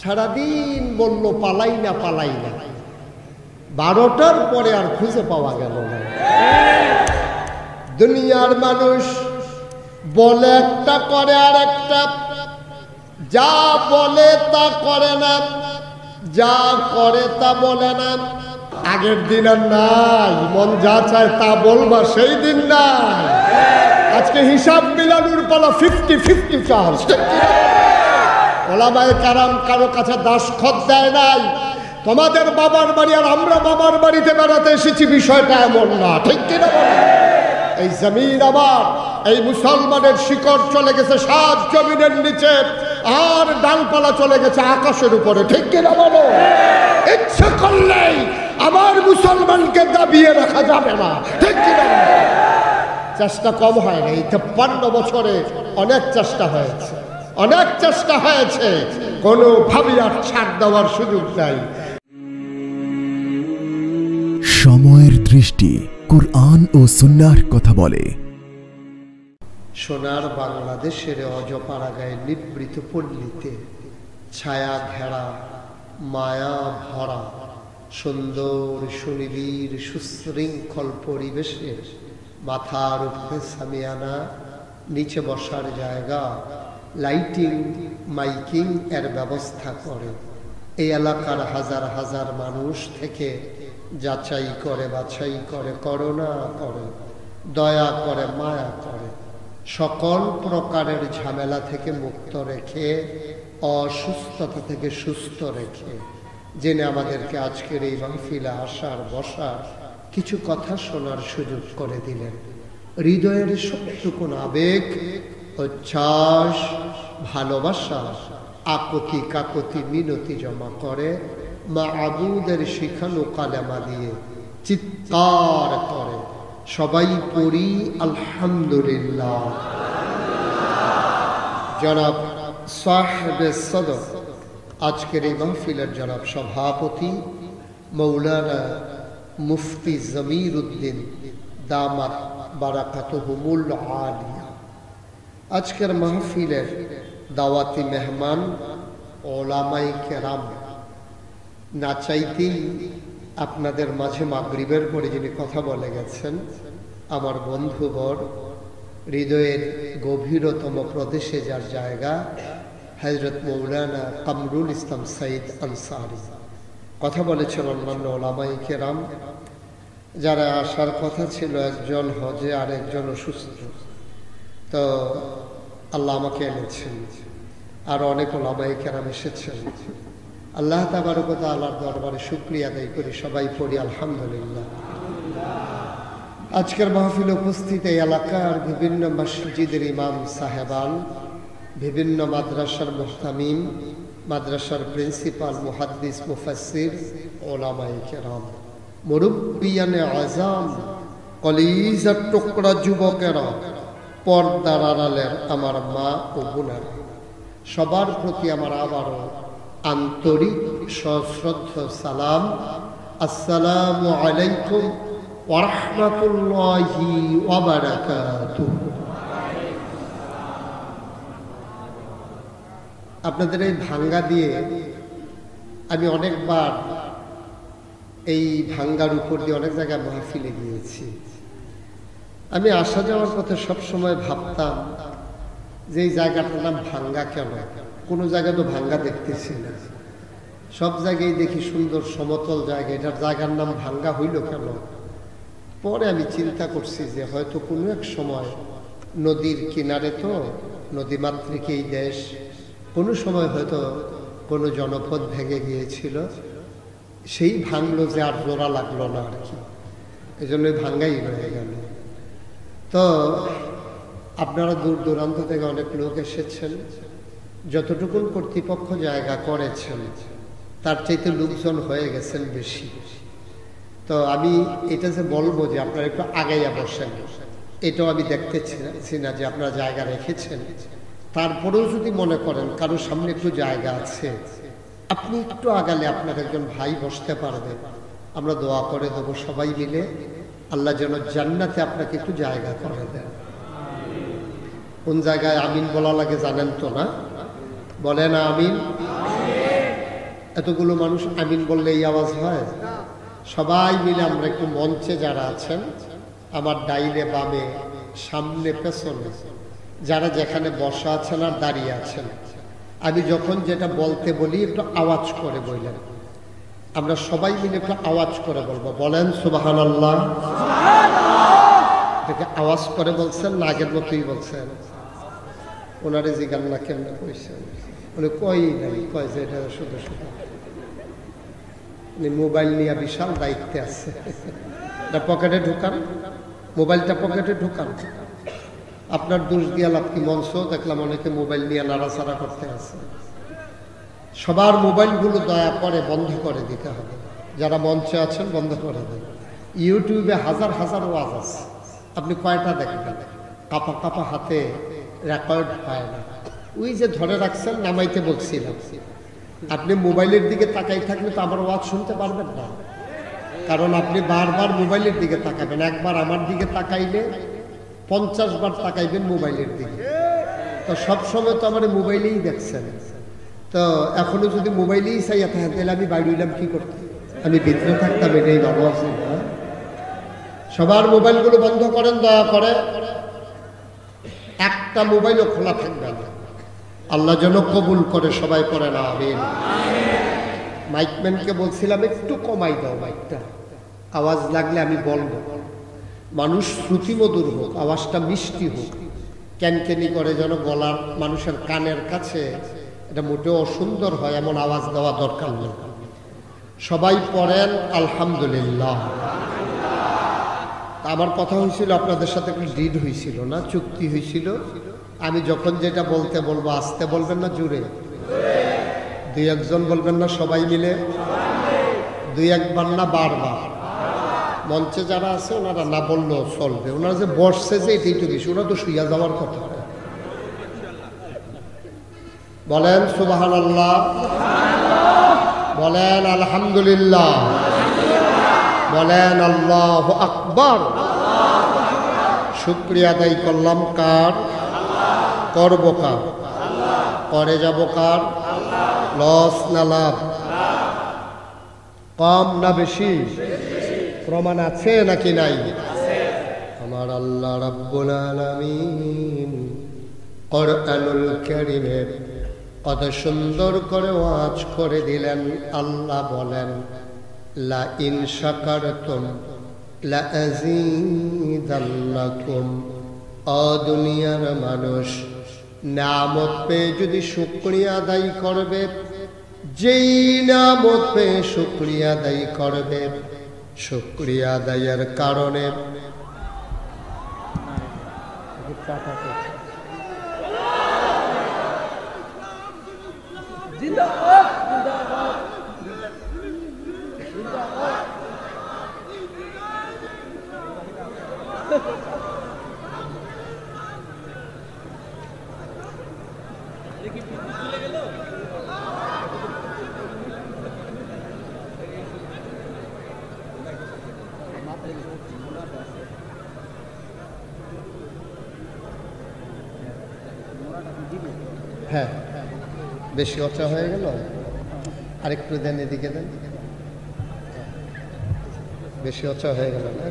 সারাদিন বলল পালাই না পালাই না, 12টার পরে আর খুঁজে পাওয়া গেল না। দুনিয়ার মানুষ বলে একটা করে আর একটা, যা বলে তা করে না, যা করে তা বলে না। আগের দিন আর নাই, মন যা চায় তা বলবা সেই দিন নাই। আজকে হিসাব মিলানোর পালা 50-50 চার্জ। ওলামায়ে কেরাম কারো কাছে দাসখত দেয় নাই। তোমাদের বাবার বাড়ি আর আমরা বাবার বাড়িতে বেড়াতে এসেছি, বিষয়টা এমন না, ঠিক কিনা বলো? এই জমিন আবার, এই মুসলমানের শিকড় চলে গেছে 7 জমিনের নিচে, আর ডালপালা চলে গেছে আকাশের উপরে, ঠিক কিনা বলো? ইচ্ছা করলেই আমার মুসলমানকে দাবিয়ে রাখা যাবে না, ঠিক কিনা বলো? চেষ্টা কম হয় না। এই 53 বছরে অনেক চেষ্টা হয়েছে, অনেক চেষ্টা হয়েছে, কোনোভাবেই আর ছাড় দেওয়ার সুযোগ নাই। সময়ের দৃষ্টি কুরআন ও সুন্নাহর কথা বলে। সোনার বাংলাদেশের অজপাড়াগায় নিবৃত পল্লীতে ছায়া ঘেরা মায়া ভরা সুন্দর সুনিবিড় সুশৃঙ্খল পরিবেশে মাথার উপরে সামিয়ানা, নিচে বসার জায়গা, লাইটিং মাইকিং এর ব্যবস্থা করে এই এলাকার হাজার হাজার মানুষ থেকে যাচাই করে, বাছাই করে, করুণা করে, দয়া করে, মায়া করে, সকল প্রকারের ঝামেলা থেকে মুক্ত রেখে, অসুস্থতা থেকে সুস্থ রেখে, জেনে আমাদেরকে আজকের এই মাহফিলে আসার বসার কিছু কথা শোনার সুযোগ করে দিলেন। হৃদয়ের সবটুকুন আবেগ, উচ্ছ্বাস, ভালোবাসা, আকতি কাকতি মিনতি জমা করে মাবুদের শিখানো কালেমা দিয়ে চিৎকার করে সবাই পড়ি আলহামদুলিল্লাহ। জনাব সাহেবে সদর, আজকের এই মাহফিলের জনাব সভাপতি মৌলানা মুফতি জমির উদ্দিন দামাত বারাকাতুহুমুল আলিয়া, আজকের মাহফিলের দাওয়াতি মেহমান ওলামায়ে কেরাম, না চাইতেই আপনাদের মাঝে মাগরিবের পরে যিনি কথা বলে গেছেন, আমার বন্ধুবর, হৃদয়ের গভীরতম প্রদেশে যার জায়গা, হযরত মৌলানা কামরুল ইসলাম সাইদ আনসারী কথা বলেছেন। অন্যান্য ওলামায়ে কেরাম যারা আসার কথা ছিল, একজন হজে আর একজন অসুস্থ, তো আল্লাহ আমাকে এনেছেন, আর অনেক ওলামায়ে কেরাম এসেছেন। আল্লাহ তাবারক ওয়া তাআলার দরবারে শুকরিয়া আদায় করি, সবাই পড়ি আলহামদুলিল্লাহ। আজকের মাহফিলে উপস্থিত এই এলাকার বিভিন্ন মসজিদের ইমাম সাহেবান, বিভিন্ন মাদ্রাসার মুহতামিম, মাদ্রাসার প্রিন্সিপাল, মুহাদ্দিস, মুফাসসির, ওলামায়ে কেরাম, মুরব্বিয়ানে আযাম, কলিজার টুকরা যুবকেরা, পর্দার আড়ালের আমার মা ও বোনেরা, সবার প্রতি আমার আবারও আন্তরিক সশ্রদ্ধ সালাম। আসসালামু আলাইকুম ওয়া রাহমাতুল্লাহি ওয়া বারাকাতুহু। আপনাদের এই ভাঙ্গা দিয়ে আমি অনেকবার এই ভাঙ্গার উপর দিয়ে অনেক জায়গায় মাহফিলে গিয়েছি। আমি আসা যাওয়ার পথে সবসময় ভাবতাম যে এই জায়গাটার নাম ভাঙ্গা কেন? কোনো জায়গায় তো ভাঙ্গা দেখতেছি না, সব জায়গায় দেখি সুন্দর সমতল জায়গা, এটার জায়গার নাম ভাঙ্গা হইল কেন? পরে আমি চিন্তা করছি যে হয়তো কোনো এক সময় নদীর কিনারে, তো নদীমাতৃক এই দেশ, কোনো সময় হয়তো কোনো জনপদ ভেঙে গিয়েছিল, সেই ভাঙলো যে আর জোড়া লাগলো না আর কি, এই জন্য ভাঙ্গাই রয়ে গেল। তো আপনারা দূর দূরান্ত থেকে অনেক লোক এসেছেন, যতটুকু কর্তৃপক্ষ জায়গা করেছেন তার চাইতে লোকজন হয়ে গেছেন বেশি। তো আমি এটা যে বলবো যে আপনারা একটু আগাইয়া বসেন, এটাও আমি দেখতেছি না যে আপনারা জায়গা রেখেছেন। তারপরেও যদি মনে করেন কারো সামনে একটু জায়গা আছে, আপনি একটু আগালে আপনার একজন ভাই বসতে পারবে, আমরা দোয়া করে দেবো সবাই মিলে, আল্লাহ যেন জান্নাতে আপনাকে একটু জায়গা করে দেন। কোন জায়গায় আমিন বলা লাগে জানেন তো না? বলেন আমিন। এতগুলো মানুষ আমিন বললে এই আওয়াজ হয়? সবাই মিলে আমরা একটু মঞ্চে যারা আছেন, আমার ডাইনে বামে সামনে পেছনে যারা যেখানে বসা আছেন আর দাঁড়িয়ে আছেন, আমি যখন যেটা বলতে বলি একটু আওয়াজ করে বললেন। আমরা সবাই মিলে একটু আওয়াজ করে বলবো। বলেন সুবহানাল্লাহ। এটাকে আওয়াজ করে বলছেন না আগের মতোই বলছেন? ওনারে জিজ্ঞান না কেমনে কইছেন? উনি কই নাই, কয় যে এটা শুধু শুধু উনি মোবাইল নিয়ে বিশাল দায়িত্বে আছে। এটা পকেটে ঢুকান, মোবাইলটা পকেটে ঢুকান। আপনার দোষ দিয়া লাভ কি? মঞ্চ দেখলাম অনেকে মোবাইল নিয়ে নাড়াচাড়া করতে আছে। সবার মোবাইলগুলো দয়া করে বন্ধ করে দিতে হবে। যারা মঞ্চে আছেন বন্ধ করে দেন। ইউটিউবে হাজার হাজার ওয়াজ আছে, আপনি কয়টা দেখবেন? কাপা কাপা হাতে রেকর্ড হয় না। ওই যে ধরে রাখছেন, নামাইতে বলছিলাম, আপনি মোবাইলের দিকে তাকাই থাকলে তো আমার ওয়াজ শুনতে পারবেন না, কারণ আপনি বারবার মোবাইলের দিকে তাকাবেন। একবার আমার দিকে তাকাইলে 50 বার তাকাইবেন মোবাইলের দিকে। তো সবসময় তো আমার মোবাইলেই দেখছেন। তো এখনো যদি মোবাইলেই চাইয়া থাকেন তাহলে আমি বাইরে হইলাম কি করতে? আমি ভিতরে থাকতাম, এটাই ভালো আছে। সবার মোবাইলগুলো বন্ধ করেন দয়া করে। একটা মোবাইলও খোলা থাকবে না। আল্লাহ যেন কবুল করে, সবাই করে না আমিন। মাইকম্যানকে বলছিলাম একটু কমাই দাও মাইকটা, আওয়াজ লাগলে আমি বলবো। মানুষ শ্রুতিমধুর হোক, আওয়াজটা মিষ্টি হোক। ক্যানক্যানি করে যেন গলার মানুষের কানের কাছে এটা মোটেও অসুন্দর হয়, এমন আওয়াজ দেওয়া দরকার নেই। সবাই পড়েন আলহামদুলিল্লাহ। আমার কথা হয়েছিল আপনাদের সাথে একটা ডিড হয়েছিল না, চুক্তি হয়েছিল। আমি যখন যেটা বলতে বলবো আসতে বলবেন না জুড়ে? দুই একজন বলবেন না সবাই মিলে? দুই একবার না বারবার? মঞ্চে যারা আছে ওনারা না বললেও চলবে। ওনারা যে বসছে যে এটাই তো বেশি, ওনারা তো শুইয়া যাওয়ার কথা। বলেন সুবহানাল্লাহ, বলেন আলহামদুলিল্লাহ, বলেন আল্লাহু আকবার। শুকরিয়া আদায় করলাম কার? করব কার? করে যাব কার? লস না লাভ? কম না বেশি? প্রমাণ আছে নাকি নাই? আমার আল্লাহ রাব্বুল আলামিন কোরআনুল কারীমের কত সুন্দর করে ওয়াজ করে দিলেন। আল্লাহ বলেন লা ইন শাকারতুম লা আযীদান্নাকুম। ও দুনিয়ার মানুষ, নিয়ামত পেয়ে যদি শুকরিয়া আদায় করবে, যেই নিয়ামত পেয়ে শুকরিয়া আদায় করবে, শুকরিয়া আদায়ের কারণে হ্যাঁ বেশি অচা হয়ে গেল, আরেকটু দেন, এদিকে দেন। বেশি অচা হয়ে গেল না,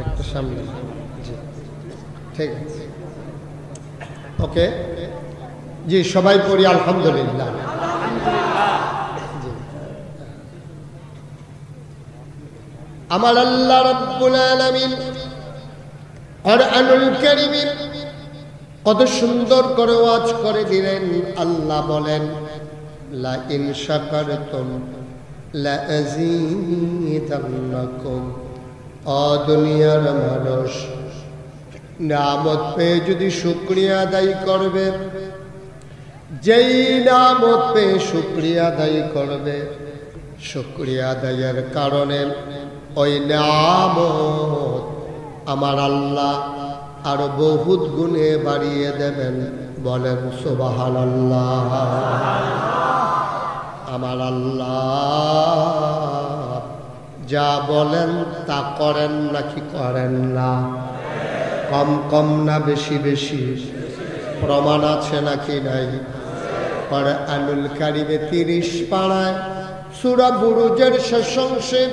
একটু সামনে। জি ঠিক আছে, ওকে। জি সবাই পড়ি আলহামদুলিল্লাহ। জি আমার আল্লাহ রাব্বুল আলামিন কোরআনুল কারীমের কত সুন্দর করে ওয়াজ করে দিলেন। আল্লাহ বলেন লা ইন শাকারতুম লা আযীদান্নাকুম। ও দুনিয়ার মানুষ, নিয়ামত পেয়ে যদি শুকরিয়া আদায় করবে, যেই নিয়ামত পেয়ে শুকরিয়া আদায় করবে, শুকরিয়া আদায়ের কারণে ওই নিয়ামত আমার আল্লাহ আরো বহুত গুণে বাড়িয়ে দেবেন। বলেন সুবহানাল্লাহ। আমার আল্লাহ যা বলেন তা করেন নাকি করেন না? কম কম না বেশি বেশি? প্রমাণ আছে নাকি নাই? কুরআনুল কারীমে 30 পারায় সূরা বুরুজের শেষ অংশে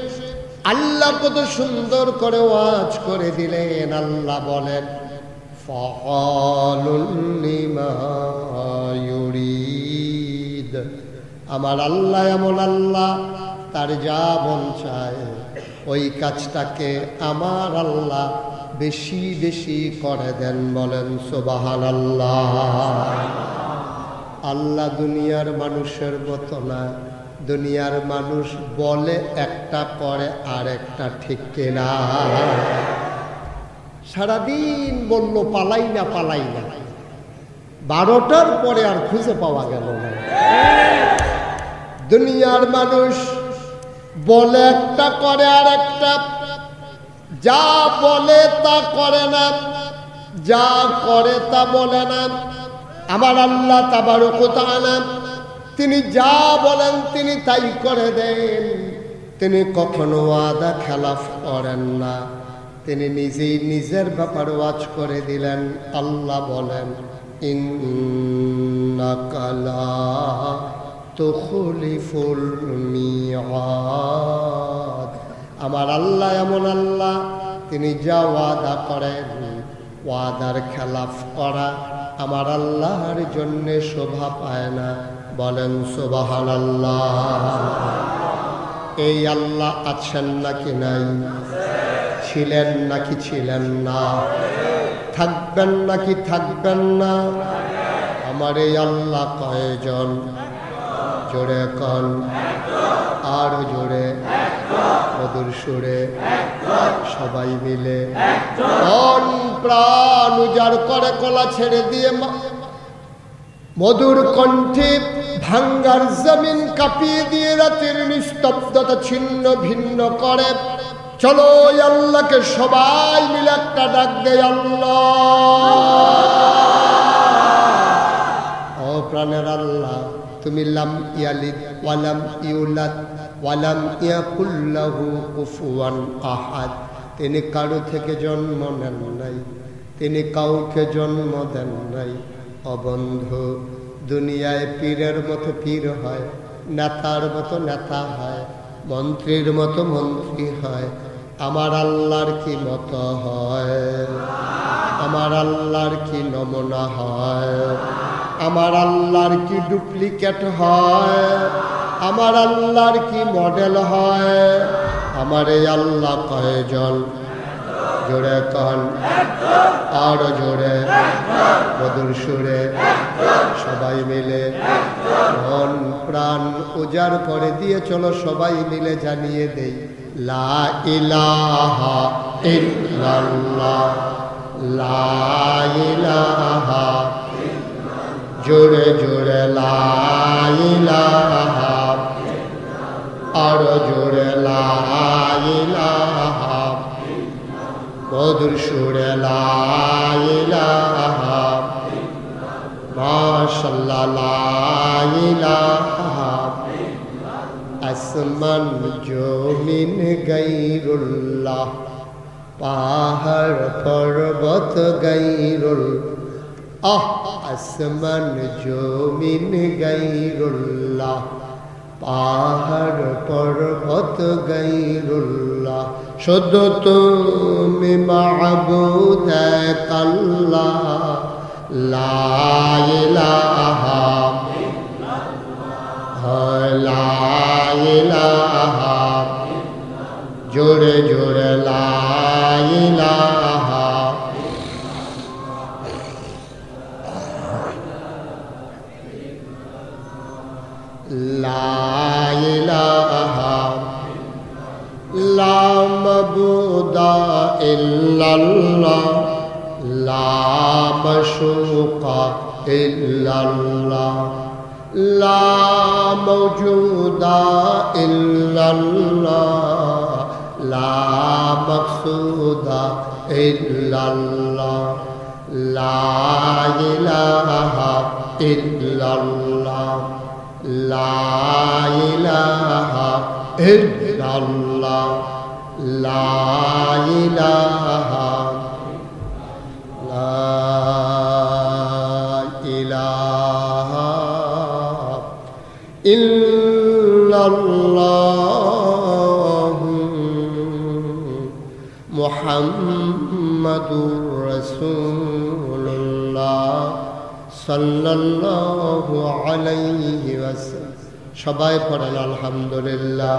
আল্লাহ কত সুন্দর করে ওয়াজ করে দিলেন। আল্লাহ বলেন ফাআলুন লিমা ইউরিদ, আমার আল্লাহ এমন আল্লাহ, তার যা মন চায় ওই কাজটাকে আমার আল্লাহ বেশি বেশি করে দেন। বলেন সুবহানাল্লাহ। আল্লাহ দুনিয়ার মানুষের মতো না। দুনিয়ার মানুষ বলে একটা করে আর একটা, ঠিক কিনা? সারাদিন বলল পালাই না পালাই না, 12টার পরে আর খুঁজে পাওয়া গেল না। দুনিয়ার মানুষ বলে একটা করে আর একটা, যা বলে তা করে না, যা করে তা বলে না। আমার আল্লাহ তাবারক ওয়া তাআলা তিনি যা বলেন তিনি তাই করে দেন। তিনি কখনো ওয়াদা খেলাফ করেন না। তিনি নিজেই নিজের ব্যাপারে ওয়াজ করে দিলেন। আল্লাহ বলেন ইন্নাকা লা তুখলিফুল মিআদ, আমার আল্লাহ এমন আল্লাহ, তিনি যা ওয়াদা করেন ওয়াদার খেলাফ করা আমার আল্লাহর জন্য শোভা পায় না। বলেন সুবহানাল্লাহ। এই আল্লাহ আছেন নাকি নাই? ছিলেন নাকি ছিলেন না? থাকবেন নাকি থাকবেন না? আমার এই আল্লাহ কয়জন? জোরে কন, আর জোরে, মধুর সুরে সবাই মিলে মন প্রাণ উজাড় করে গলা ছেড়ে দিয়ে মধুর কণ্ঠে ভাঙ্গার জমিন কাঁপিয়ে দিয়ে রাতের নিস্তব্ধতা ছিন্ন ভিন্ন করে চলো আল্লাহকে সবাই মিলে একটা ডাক দেয়। আল্লাহ, ও প্রাণের আল্লাহ, তুমি লাম ইয়ালিদ ওয়ালাম ইউলাদ ওয়ালাম ইয়াকুল লাহু কুফুয়ান আহাদ, তিনি কারো থেকে জন্ম নেন নাই, তিনি কাউকে জন্ম দেন নাই। অবন্ধু, দুনিয়ায় পীরের মতো পীর হয়, নেতার মতো নেতা হয়, মন্ত্রীর মতো মন্ত্রী হয়, আমার আল্লাহর কি মতো হয়? আমার আল্লাহর কি নমুনা হয়? আমার আল্লাহর কি ডুপ্লিকেট হয়? আমার আল্লাহর কি মডেল হয়? আমার এই আল্লাহ কয়জন? জোরে কন, আর জোরে, মধুর সুরে সবাই মিলে মন প্রাণ উজাড় করে দিয়ে চলো সবাই মিলে জানিয়ে দেই লা ইলাহা ইল্লাল্লাহ, লা ইলাহা, জোরে জোরে লা ইলাহা, আর জোরে লা ইলাহা, মধুর সুরে লা ইলাহা, মাশাআল্লাহ লা ইলাহা। আসমান জমিন গায়রুল্লাহ, পাহাড় পর্বত গায়রুল, আসমান জমিন গায়রুল্লাহ, পাহাড় পর্বত গায়রুল্লাহ, শুধু তুমি মাবুদ এক আল্লাহ, লা ইলাহা লা ইলাহা, জোরে জোরে লা ইলাহা, লা ইলাহা, লা মাবুদা ইল্লাল্লাহ, লা মাশুকা ইল্লাল্লাহ, লা মাওজুদা ইল্লাল্লাহ, লা মাকসুদা ইল্লাল্লাহ, লা ইলাহা ইল্লাল্লাহ, লা ইলাহা ইল্লাল্লাহ, লা ইলাহা, লা ইলাহা ইল্লাল্লাহু মুহাম্মাদুর রাসূলুল্লাহ সাল্লাল্লাহু আলাইহি ওয়াসাল্লাম। সবাই পড়েন আলহামদুলিল্লাহ।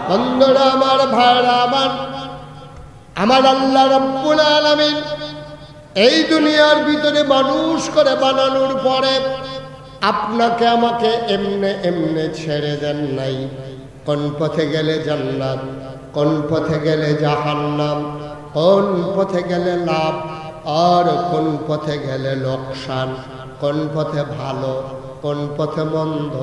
বন্ধুরা আমার, ভাইরা আমার আল্লাহ রাব্বুল আলামিন এই দুনিয়ার ভিতরে মানুষ করে বানানোর পরে আপনাকে আমাকে এমনে এমনে ছেড়ে দেন নাই। কোন পথে গেলে জান্নাত, কোন পথে গেলে জাহান্নাম, কোন পথে গেলে লাভ আর কোন পথে গেলে লোকসান, কোন পথে ভালো, কোন পথে মন্দ,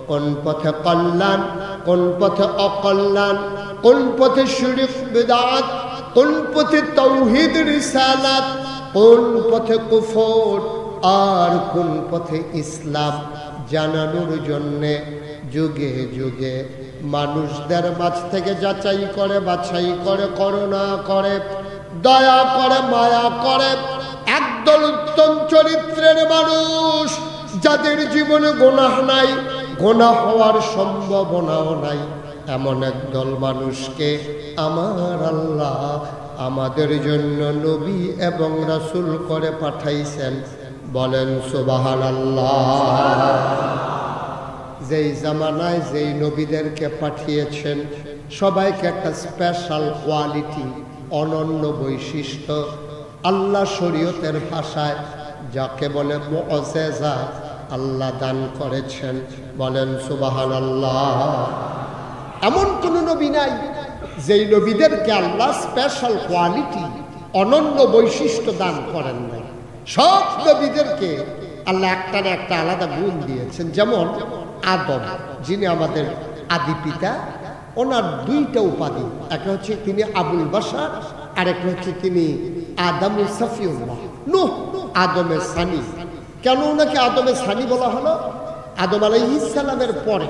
কোন পথে কল্যাণ, কোন পথে অকল্যাণ, কোন পথে শিরক বিদআত, কোন পথে তাওহীদ রিসালাত, কোন পথে কুফর আর কোন পথে ইসলাম জানানোর জন্যে যুগে যুগে মানুষদের মাঝ থেকে যাচাই করে, বাছাই করে, করুণা করে, দয়া করে, মায়া করে একদল উত্তম চরিত্রের মানুষ, যাদের জীবনে গুনাহ নাই, গুনাহ হওয়ার সম্ভাবনাও নাই, এমন একদল মানুষকে আমার আল্লাহ আমাদের জন্য নবী এবং রাসূল করে পাঠাইছেন। বলেন সুবহানাল্লাহ। যেই জামানায় যেই নবীদেরকে পাঠিয়েছেন সবাইকে একটা স্পেশাল কোয়ালিটি, অনন্য বৈশিষ্ট্য, আল্লাহ শরীয়তের ভাষায় যাকে বলে মুআজিজা আল্লাহ দান করেছেন। বলেন সুবহানাল্লাহ। এমন কোন নবী নাই যেই নবীদেরকে আল্লাহ স্পেশাল কোয়ালিটি, অনন্য বৈশিষ্ট্য দান করেন নাই। সব নবীদেরকে আল্লাহ একটা না একটা আলাদা গুণ দিয়েছেন। যেমন আদম, যিনি আমাদের আদি পিতা, ওনার দুইটা উপাধি, একটা হচ্ছে তিনি আবুল বাশার, আর একটা হচ্ছে তিনি আদমুস সফিউল্লাহ, নূহ আদমের সানি। কেন ওনাকে আদমের সানি বলা হলো? আদম আলাইহিস সালামের পরে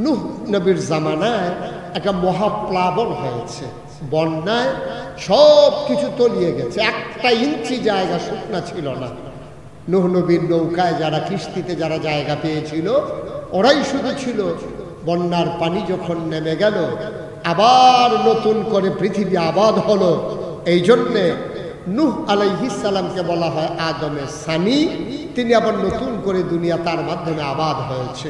নূহ নবীর জামানায় একটা মহাপ্লাবন হয়েছে, বন্যায় সব কিছু তলিয়ে গেছে, একটা ইঞ্চি জায়গা শুকনা ছিল না। নূহ নবীর নৌকায় যারা, কিস্তিতে যারা জায়গা পেয়েছিল ওরাই শুধু ছিল। বন্যার পানি যখন নেমে গেল, আবার নতুন করে পৃথিবী আবাদ হলো। এই জন্যে নূহ আলাইহিস সালামকে বলা হয় আদমের সানি। তিনি আবার নতুন করে দুনিয়া তার মাধ্যমে আবাদ হয়েছে।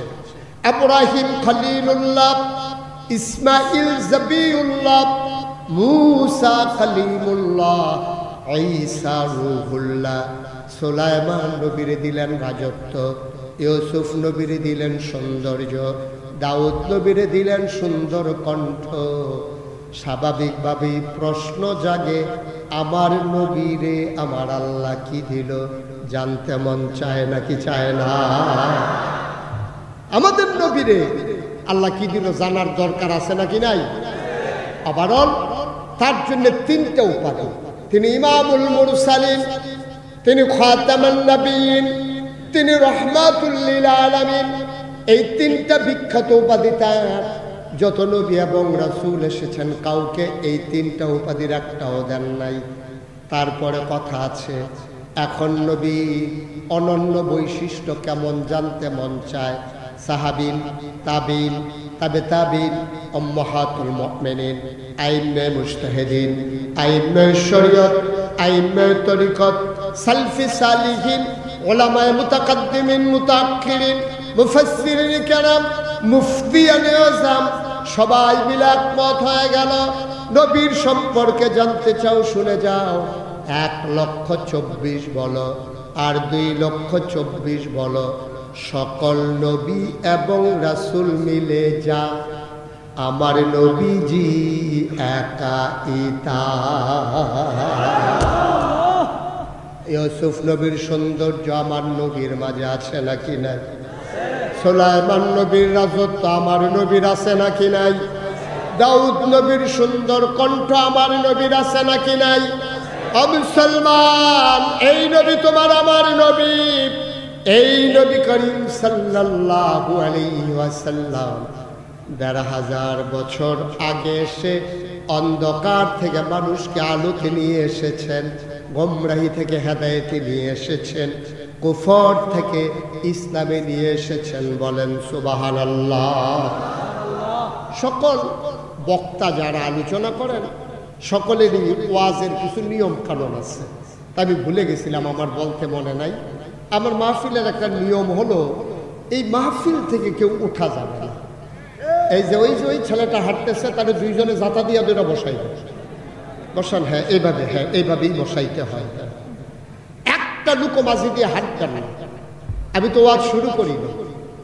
ইব্রাহিম খলিলুল্লাহ, ইসমাইল জবিউল্লাহ, মুসা কলিমুল্লাহ, ঈসা রূহুল্লাহ, সুলাইমান নবীরে দিলেন রাজত্ব, ইউসুফ নবীরে দিলেন সৌন্দর্য, দাউদ নবীরে দিলেন সুন্দর কণ্ঠ। স্বাভাবিকভাবেই প্রশ্ন জাগে, আমার নবীরে আমার আল্লাহ কি দিল? জানতে মন চায় নাকি চায় না? আমাদের নবীরে আল্লাহ কি দিল জানার দরকার আছে নাকি নাই? আবারও তার জন্য তিনটা উপাধি। তিনি ইমামুল মুরসালিন, তিনি খাতামুন নবিয়্যিন, তিনি রাহমাতুল লিল আলামিন। এই তিনটা বিখ্যাত উপাধি তার। যত নবী এবং রাসূল এসেছেন কাউকে এই তিনটা উপাধির একটাও দেন নাই। তারপরে কথা আছে, এখন নবী অনন্য বৈশিষ্ট্য কেমন জানতে মন চায়। সাহাবিন, তাবিন, তাবে তাবিন, উম্মাহাতুল মুমিনিন, আইম্মে মুজতাহিদিন, আইম্মে শরীয়ত, আইম্মে তরিকত, সালফি সালিহিন, উলামায়ে মুতাকাদ্দিমিন, মুতাআক্খিরিন, মুফাসসিরিন কেরাম, মুফতিয়ানে আযম সবাই মিলে একমত হয়ে গেল, নবীর সম্পর্কে জানতে চাও শুনে যাও। 1,24,000 বলো আর 2,24,000 বলো, সকল নবী এবং রাসূল মিলে যা আমার নবীজি একা ইতা। ইউসুফ নবীর সৌন্দর্য আমার নবীর মাঝে আছে নাকি নাই? সুলাইমান নবীর রাজত্ব আমার নবীর আছে নাকি নাই? দাউদ নবীর সুন্দর কণ্ঠ আমার নবীর আছে নাকি নাই? মুসলমান, এই নবী তোমার আমার নবী। এই নবী করিম সাল্লাল্লাহু আলাইহি ওয়াসাল্লাম ১,৫০০ বছর আগে এসে অন্ধকার থেকে মানুষকে আলোতে নিয়ে এসেছেন, গোমরাহি থেকে হেদায়েতে নিয়ে এসেছেন। কুফর থেকে ইসলামে নিয়ে এসেছেন। বলেন সুবহানাল্লাহ। সকল বক্তা যারা আলোচনা করেন সকলেরই ওয়াজের কিছু নিয়ম কানুন আছে। তা আমি ভুলে গেছিলাম, আমার বলতে মনে নাই। আমার মাহফিলের একটা নিয়ম হলো, এই মাহফিল থেকে কেউ উঠা যাবে না। এই যে ওই ছেলেটা হাঁটতেছে, তারা দুইজনে জাতা দিয়া দুটা বসাইবে। বসান, হ্যাঁ এইভাবেই বসাইতে হয়। একটা লুকো মাঝি দিয়ে হাঁটবেন না। আমি তো ওয়াজ শুরু করি না।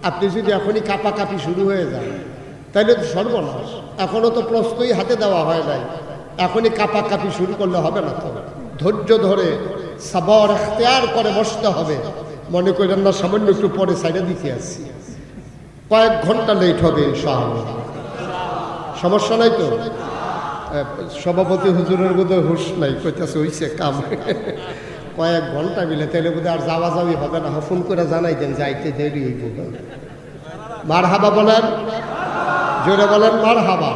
আপনি যদি এখনই কাঁপাকাঁপি শুরু হয়ে যায় তাহলে তো সর্বনাশ। এখনো তো প্রশ্নই হাতে দেওয়া হয় নাই, এখনই কাঁপাকাঁপি শুরু করলে হবে না। তো ধৈর্য ধরে সাবর এখতিয়ার করে বসতে হবে। মনে করেন না সামান্য একটু পরে সাইডে দিতে আসছি, কয়েক ঘন্টা লেট হবে ইনশাআল্লাহ। সমস্যা নাই তো? সভাপতি হুজুরের বোধহয় হুঁশ নাই, কইতাছে হইছে কাম। কয়েক ঘন্টা মিলে তাহলে বোধহয় আর যাওয়া যাওয়ি হবে না। ফোন করে জানাই দেন যাইতে দেরি হইব। মারহাবা বলেন, জোরে বলেন মারহাবা।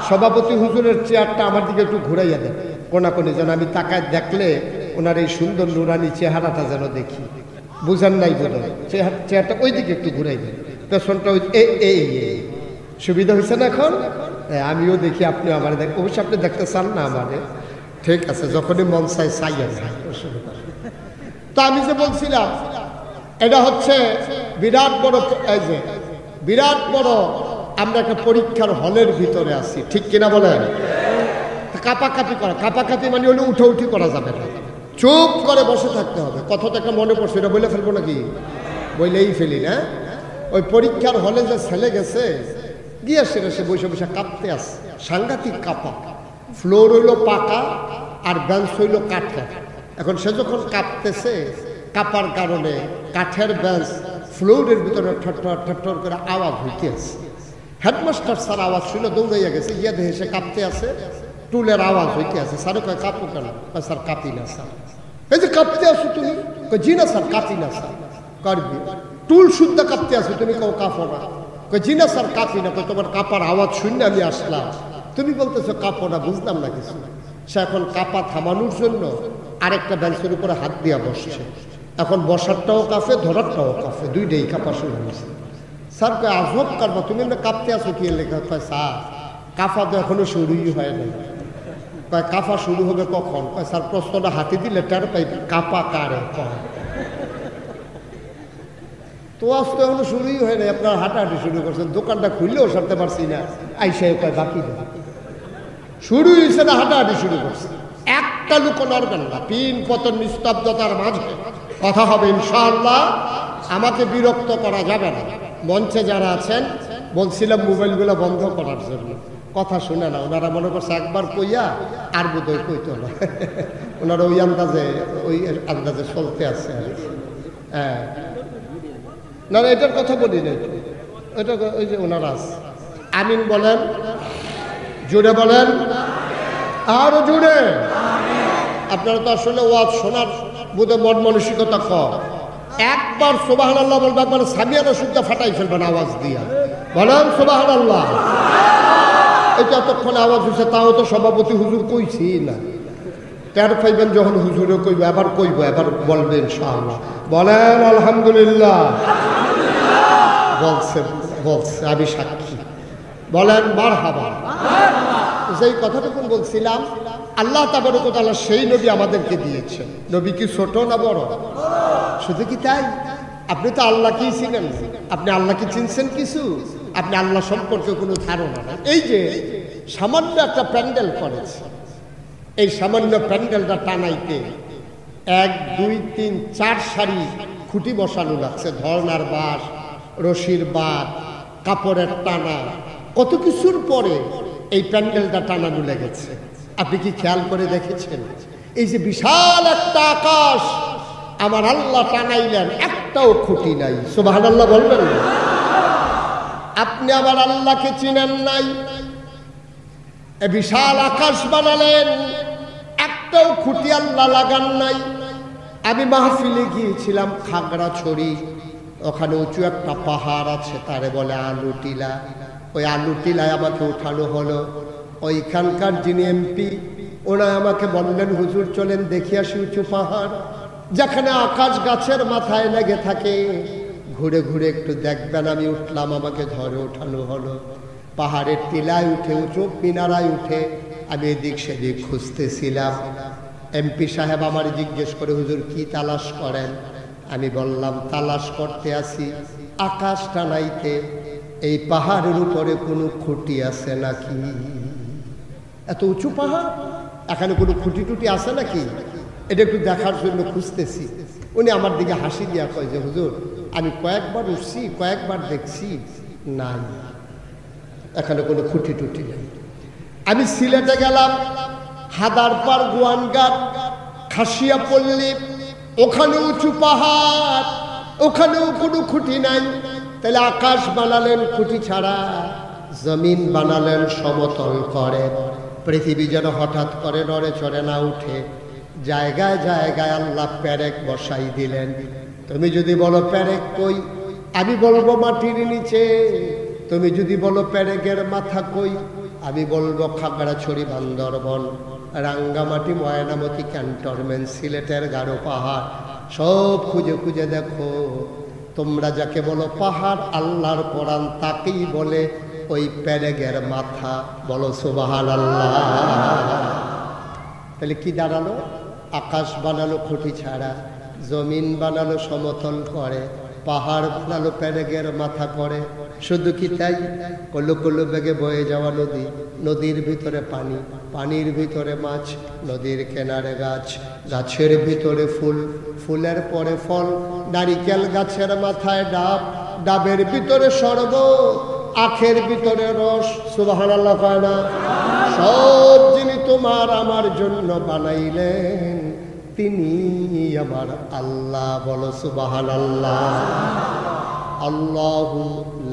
সভাপতি হুজুরের চেয়ারটা আমার দিকে একটু ঘুরাইয়া দেন কোনাকুনি, যেন আমি তাকায় দেখলে ওনার এই সুন্দর নুরানি চেহারাটা যেন দেখি। বুঝেন নাই বোধহয়? চেয়ারটা ওই দিকে একটু ঘুরাই দেন, পেছনটা ওই এই সুবিধা হয়েছে না এখন? আমিও দেখি, আপনি আমার দেখ। অবশ্যই আপনি দেখতে চান না আমারে, ঠিক আছে, যখনই মন চাই চাইয়েন। তো আমি যে বলছিলাম, এটা হচ্ছে বিরাট বড়, এই যে বিরাট বড় আমরা একটা পরীক্ষার হলের ভিতরে আছি, ঠিক কিনা বলেন? কাঁপাকাঁপি করা, কাঁপাকাঁপি মানে হলে উঠি করা যাবে না, চুপ করে বসে থাকতে হবে। কথাটা একটা মনে পড়ছে, এটা বলে ফেলবো নাকি? বইলেই ফেলি না। ওই পরীক্ষার হলে যে ছেলে গেছে গিয়ে সে বসে বসে কাঁপতে আসে, সাংঘাতিক কাঁপা। ফ্লোর হইল পাকা আর বেঞ্চ হইল কাঠের। এখন সে যখন কাঁপতেছে, কাঁপার কারণে কাঠের বেঞ্চ ফ্লোরের ভিতরে ঠট্টর করে আওয়াজ হইতে আছে। হেডমাস্টার স্যার আওয়াজ শুনে দৌড়াইয়া গেছে, গিয়ে দেখে সে কাঁপতে আছে, টুলের আওয়াজ হইতে আছে। স্যারে কয় কাঁপো কেন? স্যার কাঁপি না স্যার। এই যে কাঁপতে আসো তুমি? জি না স্যার কাঁপি না স্যার। করবি টুল শুদ্ধ কাঁপতে আসো তুমি, কেউ কাঁপো না? জি না স্যার কাঁপি না। তোমার কাঁপার আওয়াজ শুনে আমি আসলাম, তুমি বলতেছো কাঁপো না, বুঝলাম না কিছু। সে এখন কাঁপা থামানোর জন্য আরেকটা বেঞ্চের উপরে হাত দিয়া বসছে। এখন বসারটাও কাঁপে, ধরারটাও কাঁপে, দুইটাই কাঁপা শুরু হয়েছে। স্যার কয় আজব কারবা, তুমি না কাঁপতে আসো কি লেখা? কয় স্যার কাঁপা তো এখনো শুরুই হয় না। কয় কাঁপা শুরু হবে কখন? কয় স্যার প্রশ্নটা হাতে দিলে টের পাই কাঁপা কারে কয়। তো আজ তো এখনো শুরুই হয় না, আপনার হাঁটাহাঁটি শুরু করছেন, দোকানটা খুললেও সারতে পারছি না। আইসাই কয় বাকি দেয়, শুরু হয়েছে না, হাঁটাহাঁটি শুরু করছে। একটা লোক নড়বেন না, পিন পতন নিস্তব্ধতার মাঝে কথা হবে ইনশাআল্লাহ। আমাকে বিরক্ত করা যাবে না। মঞ্চে যারা আছেন বলছিলাম মোবাইলগুলো বন্ধ করার জন্য, কথা শুনে না। ওনারা মনে করছে একবার কইয়া আর বোধহয় কইতো না। ওনারা ওই আন্দাজে চলতে আছে আর কি। হ্যাঁ না, এটার কথা বলি না, এটা ওই যে ওনারা আছে। আমিন বলেন, জুড়ে বলেন, আরো জুড়ে। আপনারা তো আসলে ওয়াজ শোনার বোধ মন মানসিকতা কম। একবার সুবহানাল্লাহ বলবে, একবার সামিয়ানা শুদ্ধ ফাটাই ফেলবেন আওয়াজ দিয়া। বলেন সুবহানাল্লাহ। এটা এতক্ষণ আওয়াজ হয়েছে, তাও তো সভাপতি হুজুর কইছি না। টের পাইবেন যখন হুজুরে কইব, এবার কইব, এবার বলবেন ইনশাআল্লাহ। বলেন আলহামদুলিল্লাহ। বলছে আমি সাক্ষী। বলেন মারহাবা। যেই কথাটুকু বলছিলাম, আল্লাহ তাবারক ওয়া তাআলা সেই নবী আমাদেরকে দিয়েছেন। নবী কি ছোট না বড়? শুধু কি তাই? আপনি তো আল্লাহকেই চিনেন, আপনি আল্লাহকে চিনছেন কিছু? আপনি আল্লাহ সম্পর্কে কোনো ধারণা নাই। এই যে সামান্য একটা প্যান্ডেল করেছে, এই সামান্য প্যান্ডেলটা টানাইতে 1 2 3 4 সারি খুঁটি বসানো লাগছে, ধর্নার বাঁশ, রশির বাঁধ, কাপড়ের টানা, কত কিছুর পরে এই প্যান্ডেলটা টানানো লেগেছে। আপনি কি খেয়াল করে দেখেছেন? এই যে বিশাল একটা আকাশ আমার আল্লাহ টানাইলেন, একটাও খুঁটি নাই। সুবহানাল্লাহ বলবেন না? আপনি আমার আল্লাহকে চিনেন নাই, এ বিশাল আকাশ বানালেন, একটাও খুঁটি আল্লাহ লাগান নাই। আমি মাহফিলে গিয়েছিলাম খাগড়াছড়ি, ওখানে উঁচু একটা পাহাড় আছে, তারে বলে আলু টিলা। ওই আলু টিলায় আমাকে উঠানো হলো। ওইখানকার যিনি এমপি, ওরা আমাকে বললেন হুজুর চলেন দেখে আসি উঁচু পাহাড়। যেখানে আকাশ গাছের মাথায় লেগে থাকে, ঘুরে ঘুরে একটু দেখবেন। আমি উঠলাম, আমাকে ধরে ওঠানো হলো। পাহাড়ের টিলায় উঠে, উঁচু মিনারায় উঠে আমি এদিক সেদিক খুঁজতেছিলাম। এমপি সাহেব আমার জিজ্ঞেস করে, হুজুর কি তালাশ করেন? আমি বললাম, তালাশ করতে আসি আকাশ টানাইতে এই পাহাড়ের উপরে কোনো খুঁটি আছে নাকি। এত উঁচু পাহাড়, এখানে কোনো খুঁটি টুটি আছে নাকি, এটা একটু দেখার জন্য খুঁজতেছি। উনি আমার দিকে হাসি দিয়া কয় যে, হুজুর আমি কয়েকবার উঠছি, কয়েকবার দেখছি, নাই, এখানে কোনো খুঁটি টুটি নেই। আমি সিলেটে গেলাম, হাদারপাড়, গোয়ানঘাট, খাসিয়াপল্লী, ওখানে উঁচু পাহাড়, ওখানেও কোনো খুঁটি নাই। তাহলে আকাশ বানালেন খুঁটি ছাড়া, জমিন বানালেন সমতল করে। পৃথিবী যেন হঠাৎ করে নড়ে চড়ে না উঠে, জায়গায় জায়গায় আল্লাহ পেরেক বসাই দিলেন। তুমি যদি বলো পেরেক কই, আমি বলবো মাটির নিচে। তুমি যদি বলো পেরেকের মাথা কই, আমি বলবো খাগড়াছড়ি, বান্দরবন, রাঙ্গামাটি, ময়নামতি, ক্যান্টনমেন্ট, সিলেটের গারো পাহাড়, সব খুঁজে খুঁজে দেখো। তোমরা যাকে বলো পাহাড়, আল্লাহর কোরআন তাকেই বলে ওই পেরেকের মাথা। বলো সুবহানাল্লাহ। তাহলে কি দাঁড়ালো? আকাশ বানালো খুঁটি ছাড়া, জমিন বানালো সমতল করে, পাহাড় বানালো পেরেকের মাথা করে। শুধু কি তাই? কলো কলো বেগে বয়ে যাওয়া নদী, নদীর ভিতরে পানি, পানির ভিতরে মাছ, নদীর কিনারে গাছ, গাছের ভিতরে ফুল, ফুলের পরে ফল, নারিকেল গাছের মাথায় ডাব, ডাবের ভিতরে শরবত, আখের ভিতরে রস। সুবহানাল্লাহ কয় না? সব যিনি তোমার আমার জন্য বানাইলেন তিনি আমার আল্লাহ। বলো সুবহানাল্লাহ। আল্লাহু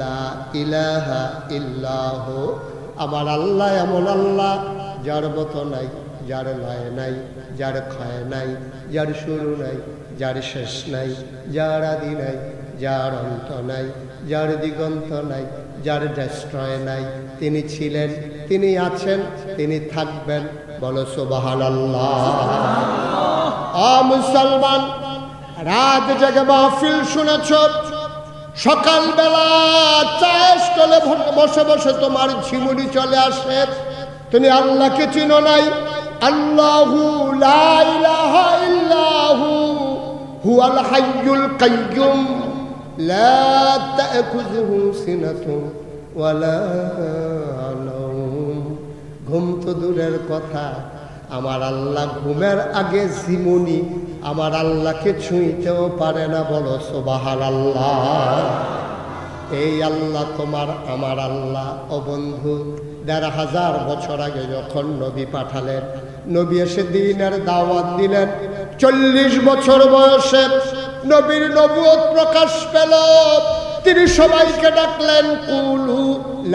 লা ইলাহা ইল্লাহু, আমার আল্লাহ এমন আল্লাহ যার মতো নাই, যার লয় নাই, যার ক্ষয় নাই, যার শুরু নাই, যার শেষ নাই, যার আদি নাই, যার অন্ত নাই, যার দিগন্ত নাই, যার ডেস্ট্রয় নাই। তিনি ছিলেন, তিনি আছেন, তিনি থাকবেন। বলো সুবহানাল্লাহ। মুসলমান, রাত জেগে মাহফিল শুনেছ, সকালবেলা চায়ের স্টলে বসে বসে তোমার ঝিমুনি চলে আসে, তুমি আল্লাহকে চিনো নাই। আল্লাহু লা ইলাহা ইল্লাহু হুয়াল হাইয়ুল কাইয়্যুম লা তা'খুযুহু সিনাতুন ওয়ালা নাওম। ঘুম তো দূরের কথা, আমার আল্লাহ ঘুমের আগে ঝিমুনি আমার আল্লাহকে ছুঁইতেও পারে না। বলো সুবহানাল্লাহ। এই আল্লাহ তোমার আমার আল্লাহ। ও বন্ধু, ১৫০০ বছর আগে যখন নবী পাঠালেন, নবী এসে দ্বীনের দাওয়াত দিলেন, ৪০ বছর বয়সে নবীর নবুয়ত প্রকাশ পেল। তিনি সবাইকে ডাকলেন, কুলু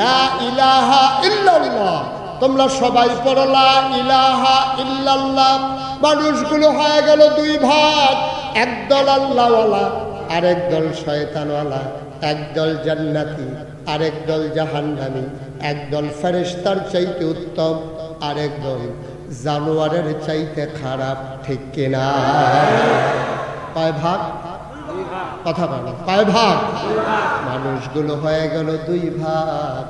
লা ইলাহা ইল্লাল্লাহ। তোমরা সবাই পড়ো লা ইলাহা ইল্লাল্লাহ। মানুষগুলো হয়ে গেল দুই ভাগ, একদল আল্লাহওয়ালা, আরেক দল শয়তানওয়ালা, একদল জান্নাতি, আরেক দল জাহান্নামী, একদল ফেরেশতার চাইতে উত্তম, আরেক দল জানোয়ারের চাইতে খারাপ। ঠিক কিনা? কয় ভাগ? কথা বলো, কয় ভাগ? মানুষগুলো হয়ে গেল দুই ভাগ।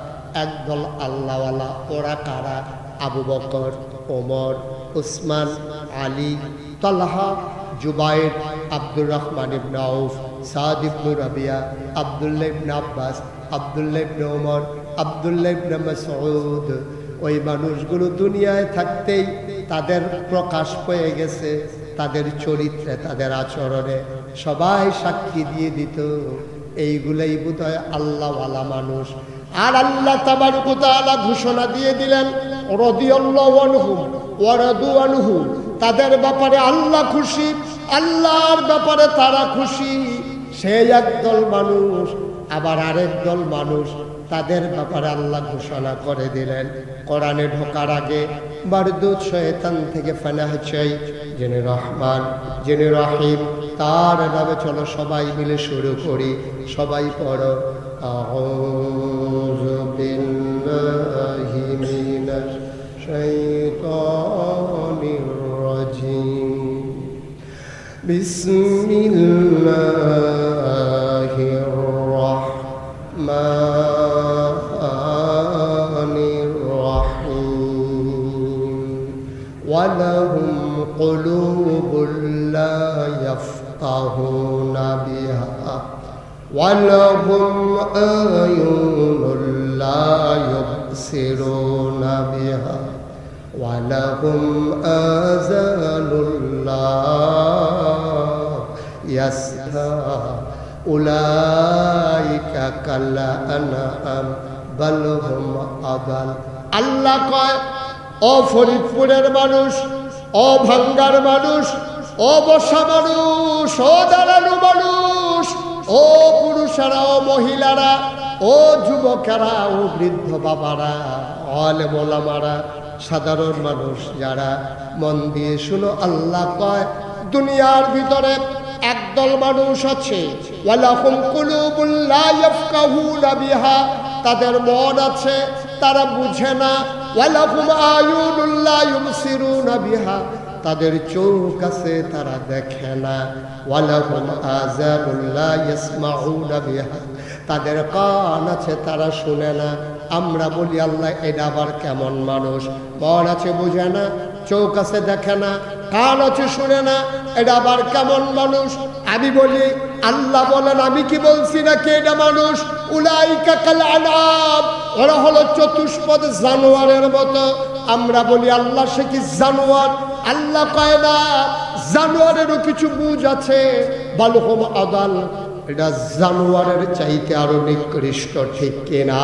একদল আল্লাহওয়ালা, ওরা কারা? আবু বকর, ওমর, উসমান, আলী, তালহা, জুবাইর, আব্দুর রহমান ইবনে আউফ, সাদ ইবনে রাবিয়া, আব্দুল্লাহ ইবনে আব্বাস, আব্দুল্লাহ ইবনে ওমর, আব্দুল্লাহ ইবনে মাসউদ। ওই মানুষগুলো দুনিয়ায় থাকতেই তাদের প্রকাশ পেয়ে গেছে, তাদের চরিত্রে, তাদের আচরণে সবাই সাক্ষী দিয়ে দিত এইগুলাই বোধহয় আল্লাহওয়ালা মানুষ। আর আল্লাহ তাবারক ওয়া তাআলা ঘোষণা দিয়ে দিলেন, রাদিয়াল্লাহু আনহুম ওয়া রাদু আনহু। তাদের ব্যাপারে আল্লাহ খুশি, আল্লাহর ব্যাপারে তারা খুশি। সেই একদল মানুষ, আবার আরেক দল মানুষ, তাদের ব্যাপারে আল্লাহ ঘোষণা করে দিলেন কোরআনে ঢোকার আগে, মারদুদ শয়তান থেকে পানাহ চাই, যিনি রহমান, যিনি রহিম, তার নামে চলো সবাই মিলে শুরু করি। সবাই পড়ো, আউযু বিল্লাহি মিনাশ শাইতানির রাজিম। বিসমিল্লাহির রাহমানির রাহিম ওয়ালাহুম কুলুবুল লা ইয়াফকাহুনা বিহা ওয়ালাহুম আয়ুনুল লা ইউবসিরুনা বিহা ওয়ালাহুম আযানুল লা ইয়াসমা উলাইকা কাল আনআম বাল হুম আদাল। আল্লাহ কয়, ও ফরিদপুরের মানুষ, ও ভাঙ্গার মানুষ, ও বসা মানুষ, ও দাঁড়ানো মানুষ, ও পুরুষেরা, ও মহিলারা, ও যুবকেরা, ও বৃদ্ধ বাবারা, আলেম ওলামারা, সাধারণ মানুষ যারা, মন দিয়ে শুনো। আল্লাহ কয়, দুনিয়ার ভিতরে একদল মানুষ আছে, ওয়ালাহুম কুলুবুল লা ইয়াফকাহুনা বিহা, তাদের মন আছে তারা বুঝে না, ওয়ালাহুম আয়ুনুল লা ইউবসিরুনা বিহা, তাদের চোখ আছে তারা দেখে না, ওয়ালাহুম আযানুল লা ইয়াসমাউনা বিহা, তাদের কান আছে তারা শুনে না। আমরা বলি আল্লাহ এটা আবার কেমন মানুষ? মন আছে বুঝে না, চোখ আছে দেখে না, কান আছে শুনে না, এটা আবার কেমন মানুষ? আমি বলি, আল্লাহ বলেন, আমি কি বলছি নাকি এটা মানুষ? উলাইকা কাল আনাম, ওরা হলো চতুষ্পদ জানোয়ারের মতো। আমরা বলি আল্লাহ সে কি জানোয়ার? আল্লাহ কয় না, জানোয়ারেরও কিছু বুঝ আছে, বাল হুম আদাল, এটা জানোয়ারের চাইতে আরো নিকৃষ্ট, ঠিক কিনা?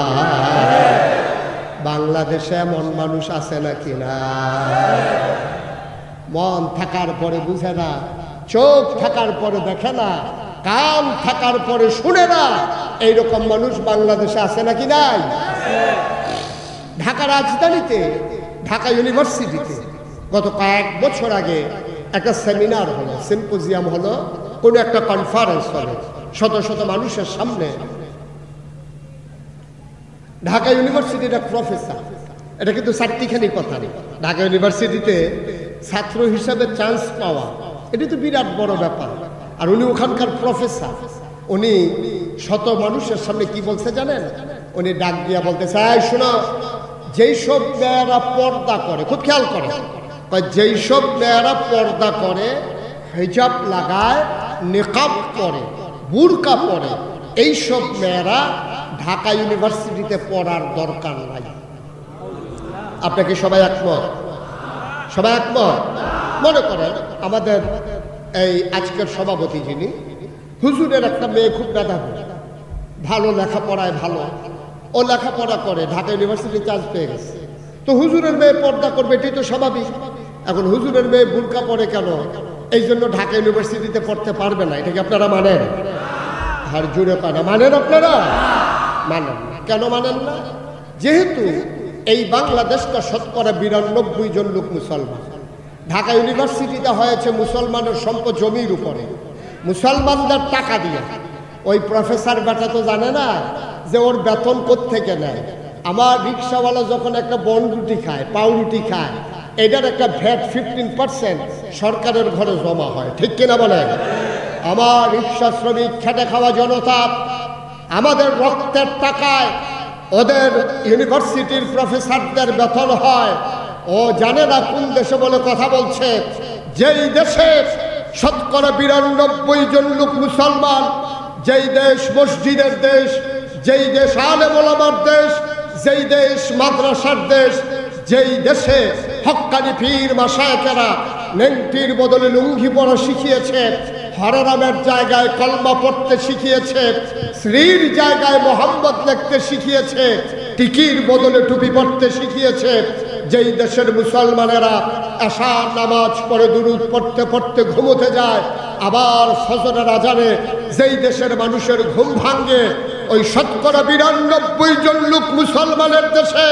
বাংলাদেশে এমন মানুষ আছে নাকি না? মন থাকার পরে বুঝে না, চোখ থাকার পরে দেখে না, কান থাকার পরে শুনে না, এইরকম মানুষ বাংলাদেশে আছে নাকি নাই? ঢাকা রাজধানীতে, ঢাকা ইউনিভার্সিটিতে গত কয়েক বছর আগে একটা সেমিনার হলো, সিম্পোজিয়াম হলো, কোনো একটা কনফারেন্স হলো, শত শত মানুষের সামনে। ঢাকা ইউনিভার্সিটির এক প্রফেসর, এটা কিন্তু চারটিখানি কথা নেই, ঢাকা ইউনিভার্সিটিতে ছাত্র হিসাবে চান্স পাওয়া এটি তো বিরাট বড় ব্যাপার। আর উনি ওখানকার প্রফেসর, উনি শত মানুষের সামনে কি বলছে জানেন? উনি ডাক দিয়া বলতেছে, এই শোনো, যেই সব মেয়েরা পর্দা করে, খুব খেয়াল করে, যেই সব মেয়েরা পর্দা করে, হিজাব লাগায়, নিকাব পরে, বুরকা পরে, এইসব মেয়েরা ঢাকা ইউনিভার্সিটিতে পড়ার দরকার নাই। আপনাকে সবাই একমত? সবাই একমত? মনে করেন আমাদের এই আজকের সভাপতি যিনি, হুজুরের একটা মেয়ে খুব মেধাবী, ভালো লেখাপড়ায় ভালো, ও লেখাপড়া করে, ঢাকা ইউনিভার্সিটি চান্স পেয়ে গেছে, তো হুজুরের মেয়ে পর্দা করবে, এটাই তো স্বাভাবিক। এখন হুজুরের মেয়ে বুরকা পরে কেন? এই জন্য ঢাকা ইউনিভার্সিটিতে পড়তে পারবে না, এটা কি আপনারা মানেন? আর জুড়ে পানা মানেন? আপনারা মানেন না। কেন মানেন না? যেহেতু এই বাংলাদেশটা শতকরা ৯২ জন লোক মুসলমান, ঢাকা ইউনিভার্সিটিতে হয়েছে মুসলমানের সম্পদ জমির উপরে, মুসলমানদের টাকা দিয়ে। ওই প্রফেসর বেটা তো জানে না যে ওর বেতন কোত্থেকে নেয়। আমার রিক্সাওয়ালা যখন একটা বনরুটি খায়, পাউরুটি খায়, এটার একটা ভ্যাট 15% সরকারের ঘরে জমা হয়, ঠিক কিনা বলেন? আমার রিক্সা শ্রমিক, খেটে খাওয়া জনতা, আমাদের রক্তের টাকায় ওদের ইউনিভার্সিটির প্রফেসরদের বেতন হয়। ও জানে না কোন দেশে বলে কথা বলছে, যেই দেশে শতকরা ৯২ জন লোক মুসলমান, যেই দেশ মসজিদের দেশ, যেই দেশ আলেম ওলামার দেশ, যেই দেশ মাদ্রাসার দেশ, যেই দেশে হক্কানি পীর মাশায়েখেরা নেংটির বদলে লুঙ্গি পরা শিখিয়েছে, হররামের জায়গায় কলমা পড়তে শিখিয়েছে, শ্রীর জায়গায় মোহাম্মদ লিখতে শিখিয়েছে, টিকির বদলে টুপি পড়তে শিখিয়েছে, যেই দেশের মুসলমানেরা এশার নামাজ পড়ে দুরূদ পড়তে পড়তে ঘুমোতে যায়, আবার ফজরের আজানে যেই দেশের মানুষের ঘুম ভাঙ্গে, ওই শতকরা ৯২ জন লোক মুসলমানের দেশে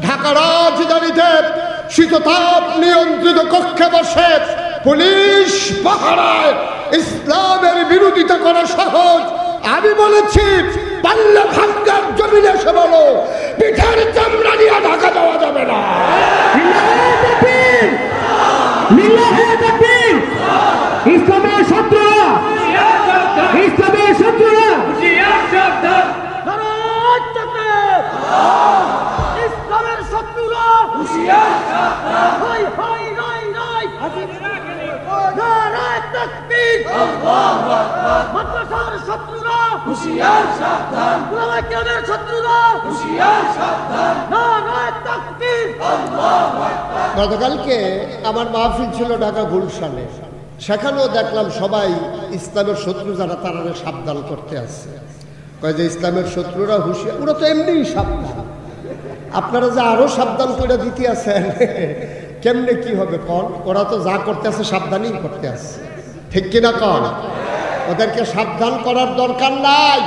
ঢাকা রাজধানীতে শীততাপ নিয়ন্ত্রিত কক্ষে বসে পুলিশ পাহারায় ইসলামের বিরোধিতা করা সহজ। আমি বলেছি, পাল্লা ভাঙ্গার জমিনে এসে বলো, পিঠার চামড়া নিয়ে ঢাকা দেওয়া যাবে না। লিল্লাহি তাকবীর। ইসলামের শত্রুরা, ইসলামের শত্রুরা, নারায়ে তাকবীর। ইসলামের শত্রুরা, হাই হাই নাই নাই, নারায়ে তাকবীর। মাদ্রাসার শত্রুরা, উলামায়ে কেরামের শত্রুরা, নারায়ে তাকবীর। গতকালকে আমার মাহফিল ছিল ঢাকা গুলশানে, সেখানেও দেখলাম সবাই ইসলামের শত্রু যারা তারা সাবধান করতে আসছে। কয় যে ইসলামের শত্রুরা হুঁশিয়ার, ওরা তো এমনিই সাবধান, আপনারা যে আরো সাবধান করে দিতে আছেন, কেমনে কি হবে কন? ওরা তো যা করতে আছে সাবধানই করতে আছে, ঠিক কিনা কন? ওদেরকে সাবধান করার দরকার নাই,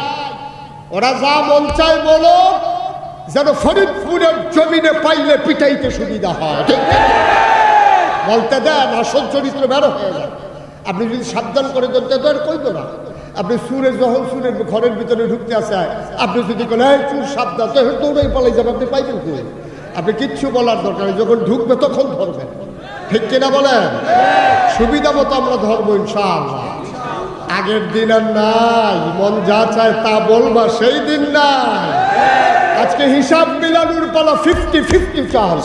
ওরা যা মন চায় বলো, যেন ফরিদপুরের জমিনে পাইলে পিটাইতে সুবিধা হয়, ঠিক বলতে দেন, আসল চরিত্র বেরো হয়ে যায়। আপনি যদি সাবধান করে ধরতে তো আর কইতো না। আপনি সুরে যখন সুরের ঘরের ভিতরে ঢুকতে আসে, আপনি যদি বলেন এই চুর সাবধান, তো দৌড়াই পালাই যাবে, আপনি পাইবেন কই? আপনি কিচ্ছু বলার দরকার নেই, যখন ঢুকবে তখন ধরবেন, ঠিক কিনা বলেন? সুবিধা মতো আমরা ধরবো ইনশাআল্লাহ। আগের দিন আর নাই, মন যা চায় তা বলবা সেই দিন নাই। আজকে হিসাব মিলানোর পালা, 50-50 চান্স।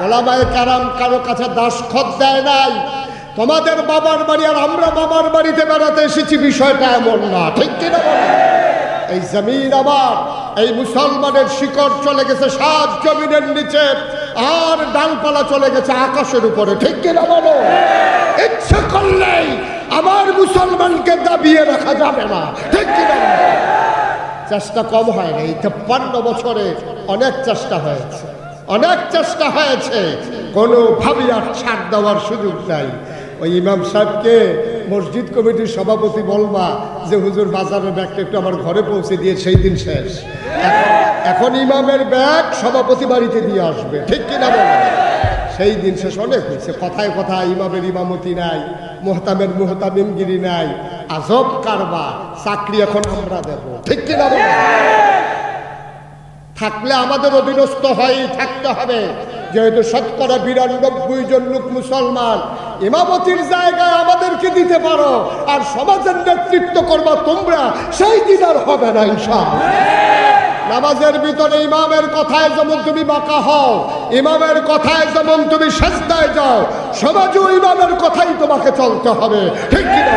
ওলামায়ে কেরাম কারো কাছে দাসখত দেয় নাই। তোমাদের বাবার বাড়ি আর আমরা বাবার বাড়িতে বেড়াতে এসেছি, বিষয়টা এমন না, ঠিক কিনা বলেন? এই জমিন আবার, এই মুসলমানের শিকড় চলে গেছে 7 জমিনের নিচে, আর ডালপালা চলে গেছে আকাশের উপরে, ঠিক কিনা বলো? ইচ্ছে করলেই আমার মুসলমানকে দাবিয়ে রাখা যাবে না, ঠিক কিনা? চেষ্টা কম হয় না, এই 53 বছরে অনেক চেষ্টা হয়েছে, অনেক চেষ্টা হয়েছে, কোনোভাবেই আর ছাড় দেওয়ার সুযোগ নাই। ওই ইমাম সাহেবকে মসজিদ কমিটির সভাপতি বলবা যে হুজুর বাজারের ব্যাগটা একটু আমার ঘরে পৌঁছে দিয়ে, সেই দিন শেষ। এখন ইমামের ব্যাগ সভাপতি বাড়িতে দিয়ে আসবে, ঠিক কিনা বলে? সেই দিন শেষ। অনেক হয়েছে, কথায় কথায় ইমামের ইমামতি নাই, মোহতামের মোহতামিমগিরি নাই, আজব কারবার। চাকরি এখন আমরা দেব, ঠিক কিনা বলে? থাকলে আমাদের অধীনস্থ হয়েই থাকতে হবে, যেহেতু 92% জন লোক মুসলমান। ইমামতির জায়গায় আমাদেরকে দিতে পারো, আর সমাজের নেতৃত্ব করবা তোমরা, সেই দিন আর হবে না ইনশাআল্লাহ। নামাজের ভিতরে ইমামের কথায় যেমন তুমি বাঁকা হও, ইমামের কথায় যেমন তুমি সেজদায় যাও, সমাজেও ইমামের কথাই তোমাকে চলতে হবে, ঠিক কিনা?